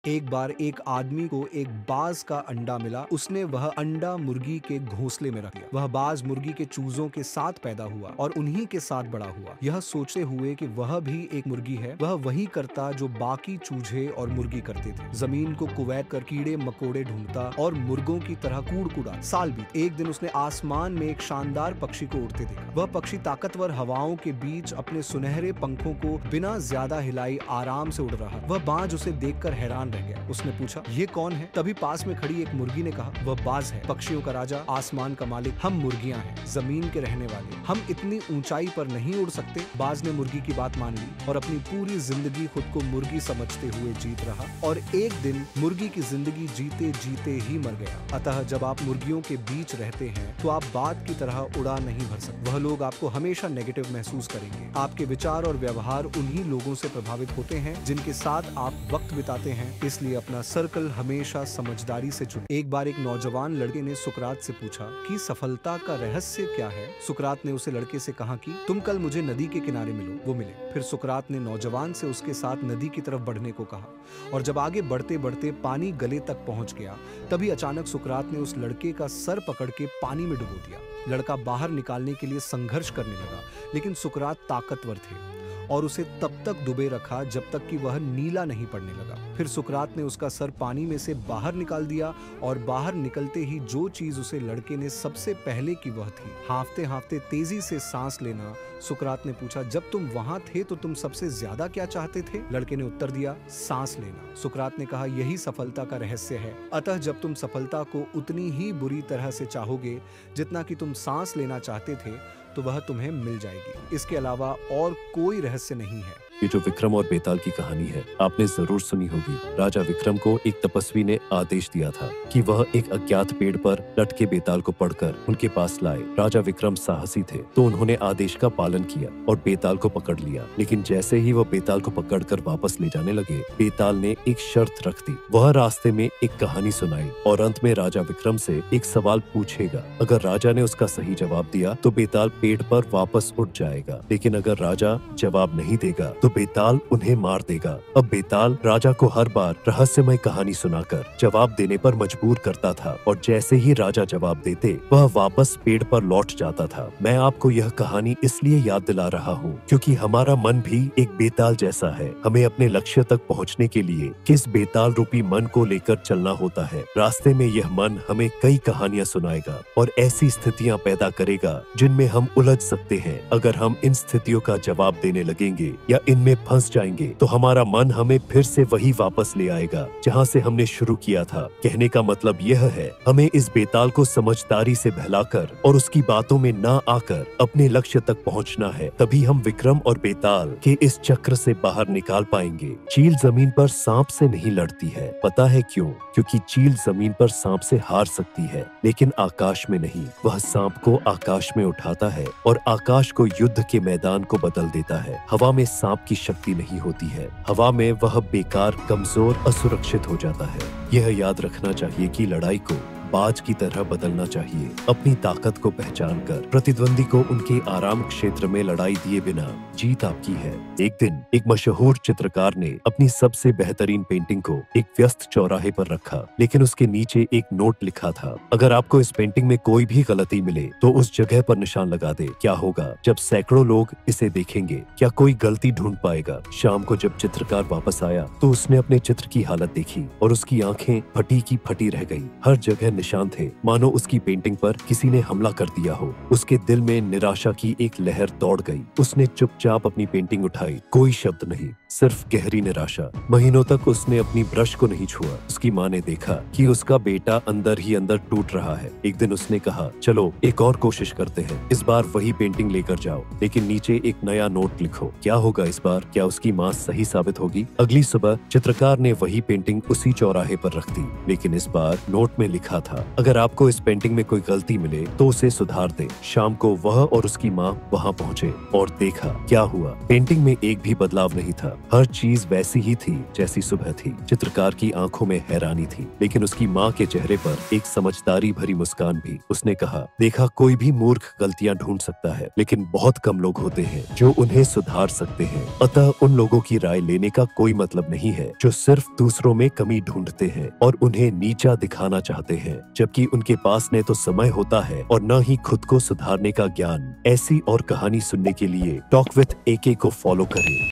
एक बार एक आदमी को एक बाज का अंडा मिला। उसने वह अंडा मुर्गी के घोंसले में रख दिया। वह बाज मुर्गी के चूजों के साथ पैदा हुआ और उन्हीं के साथ बड़ा हुआ। यह सोचते हुए कि वह भी एक मुर्गी है, वह वही करता जो बाकी चूजे और मुर्गी करते थे। जमीन को कुवैत कर कीड़े मकोड़े ढूंढता और मुर्गों की तरह कूड़ा। साल बीत। एक दिन उसने आसमान में एक शानदार पक्षी को उड़ते देखा। वह पक्षी ताकतवर हवाओं के बीच अपने सुनहरे पंखों को बिना ज्यादा हिलाई आराम से उड़ रहा। वह बाज उसे देखकर हैरान रह गया। उसने पूछा, ये कौन है? तभी पास में खड़ी एक मुर्गी ने कहा, वह बाज है, पक्षियों का राजा, आसमान का मालिक। हम मुर्गियां हैं, जमीन के रहने वाले। हम इतनी ऊंचाई पर नहीं उड़ सकते। बाज ने मुर्गी की बात मान ली और अपनी पूरी जिंदगी खुद को मुर्गी समझते हुए जीत रहा और एक दिन मुर्गी की जिंदगी जीते जीते ही मर गया। अतः जब आप मुर्गियों के बीच रहते हैं तो आप बाज की तरह उड़ा नहीं भर सकते। वह लोग आपको हमेशा नेगेटिव महसूस करेंगे। आपके विचार और व्यवहार उन्हीं लोगों से प्रभावित होते हैं जिनके साथ आप वक्त बिताते हैं। इसलिए अपना सर्कल हमेशा समझदारी से चुनें। एक बार एक नौजवान लड़के ने सुकरात से पूछा कि सफलता का रहस्य क्या है। सुकरात ने उसे लड़के से कहा कि तुम कल मुझे नदी के किनारे मिलो। वो मिले। फिर सुकरात ने नौजवान से उसके साथ नदी की तरफ बढ़ने को कहा और जब आगे बढ़ते बढ़ते पानी गले तक पहुंच गया, तभी अचानक सुकरात ने उस लड़के का सर पकड़ के पानी में डुबो दिया। लड़का बाहर निकालने के लिए संघर्ष करने लगा, लेकिन सुकरात ताकतवर थे और उसे तब तक डुबे रखा जब तक कि वह नीला नहीं पड़ने लगा। फिर सुकरात ने उसका सर पानी में से बाहर निकाल दिया और बाहर निकलते ही जो चीज उसे लड़के ने सबसे पहले की वह थी हांफते हांफते तेजी से सांस लेना। सुकरात ने पूछा, जब तुम वहां थे तो तुम सबसे ज्यादा क्या चाहते थे? लड़के ने उत्तर दिया, सांस लेना। सुकरात ने कहा, यही सफलता का रहस्य है। अतः जब तुम सफलता को उतनी ही बुरी तरह से चाहोगे जितना कि तुम सांस लेना चाहते थे, तो वह तुम्हें मिल जाएगी। इसके अलावा और कोई रहस्य नहीं है। ये जो विक्रम और बेताल की कहानी है, आपने जरूर सुनी होगी। राजा विक्रम को एक तपस्वी ने आदेश दिया था कि वह एक अज्ञात पेड़ पर लटके बेताल को पकड़कर उनके पास लाए। राजा विक्रम साहसी थे, तो उन्होंने आदेश का पालन किया और बेताल को पकड़ लिया। लेकिन जैसे ही वह बेताल को पकड़कर वापस ले जाने लगे, बेताल ने एक शर्त रख दी। वह रास्ते में एक कहानी सुनाई और अंत में राजा विक्रम से एक सवाल पूछेगा। अगर राजा ने उसका सही जवाब दिया तो बेताल पेड़ पर वापस उठ जाएगा, लेकिन अगर राजा जवाब नहीं देगा तो बेताल उन्हें मार देगा। अब बेताल राजा को हर बार रहस्यमय कहानी सुनाकर जवाब देने पर मजबूर करता था और जैसे ही राजा जवाब देते, वह वापस पेड़ पर लौट जाता था। मैं आपको यह कहानी इसलिए याद दिला रहा हूँ क्योंकि हमारा मन भी एक बेताल जैसा है। हमें अपने लक्ष्य तक पहुँचने के लिए किस बेताल रूपी मन को लेकर चलना होता है। रास्ते में यह मन हमें कई कहानियाँ सुनाएगा और ऐसी स्थितियाँ पैदा करेगा जिनमें हम उलझ सकते हैं। अगर हम इन स्थितियों का जवाब देने लगेंगे या इनमें फंस जाएंगे तो हमारा मन हमें फिर से वही वापस ले आएगा जहां से हमने शुरू किया था। कहने का मतलब यह है, हमें इस बेताल को समझदारी से बहलाकर और उसकी बातों में ना आकर अपने लक्ष्य तक पहुंचना है। तभी हम विक्रम और बेताल के इस चक्र से बाहर निकाल पाएंगे। चील जमीन पर सांप से नहीं लड़ती है। पता है क्यों? क्योंकि चील जमीन पर सांप से हार सकती है, लेकिन आकाश में नहीं। वह सांप को आकाश में उठाता है और आकाश को युद्ध के मैदान को बदल देता है। हवा में सांप की शक्ति नहीं होती है। हवा में वह बेकार, कमजोर, असुरक्षित हो जाता है। यह याद रखना चाहिए कि लड़ाई को बाज की तरह बदलना चाहिए। अपनी ताकत को पहचान कर प्रतिद्वंदी को उनके आराम क्षेत्र में लड़ाई दिए बिना जीत आपकी है। एक दिन एक मशहूर चित्रकार ने अपनी सबसे बेहतरीन पेंटिंग को एक व्यस्त चौराहे पर रखा, लेकिन उसके नीचे एक नोट लिखा था, अगर आपको इस पेंटिंग में कोई भी गलती मिले तो उस जगह पर निशान लगा दे। क्या होगा जब सैकड़ों लोग इसे देखेंगे? क्या कोई गलती ढूंढ पाएगा? शाम को जब चित्रकार वापस आया तो उसने अपने चित्र की हालत देखी और उसकी आंखें फटी की फटी रह गई। हर जगह निशान थे, मानो उसकी पेंटिंग पर किसी ने हमला कर दिया हो। उसके दिल में निराशा की एक लहर दौड़ गई। उसने चुपचाप अपनी पेंटिंग उठाई, कोई शब्द नहीं, सिर्फ गहरी निराशा। महीनों तक उसने अपनी ब्रश को नहीं छुआ। उसकी माँ ने देखा कि उसका बेटा अंदर ही अंदर टूट रहा है। एक दिन उसने कहा, चलो एक और कोशिश करते हैं, इस बार वही पेंटिंग लेकर जाओ, लेकिन नीचे एक नया नोट लिखो। क्या होगा इस बार? क्या उसकी माँ सही साबित होगी? अगली सुबह चित्रकार ने वही पेंटिंग उसी चौराहे पर रख दी, लेकिन इस बार नोट में लिखा था, अगर आपको इस पेंटिंग में कोई गलती मिले तो उसे सुधार दे। शाम को वह और उसकी माँ वहाँ पहुँचे और देखा क्या हुआ। पेंटिंग में एक भी बदलाव नहीं था, हर चीज वैसी ही थी जैसी सुबह थी। चित्रकार की आंखों में हैरानी थी, लेकिन उसकी माँ के चेहरे पर एक समझदारी भरी मुस्कान भी। उसने कहा, देखा, कोई भी मूर्ख गलतियाँ ढूंढ सकता है, लेकिन बहुत कम लोग होते हैं जो उन्हें सुधार सकते हैं। अतः उन लोगों की राय लेने का कोई मतलब नहीं है जो सिर्फ दूसरों में कमी ढूंढते हैं और उन्हें नीचा दिखाना चाहते हैं, जबकि उनके पास न तो समय होता है और न ही खुद को सुधारने का ज्ञान। ऐसी और कहानी सुनने के लिए टॉक विथ AK को फॉलो करें।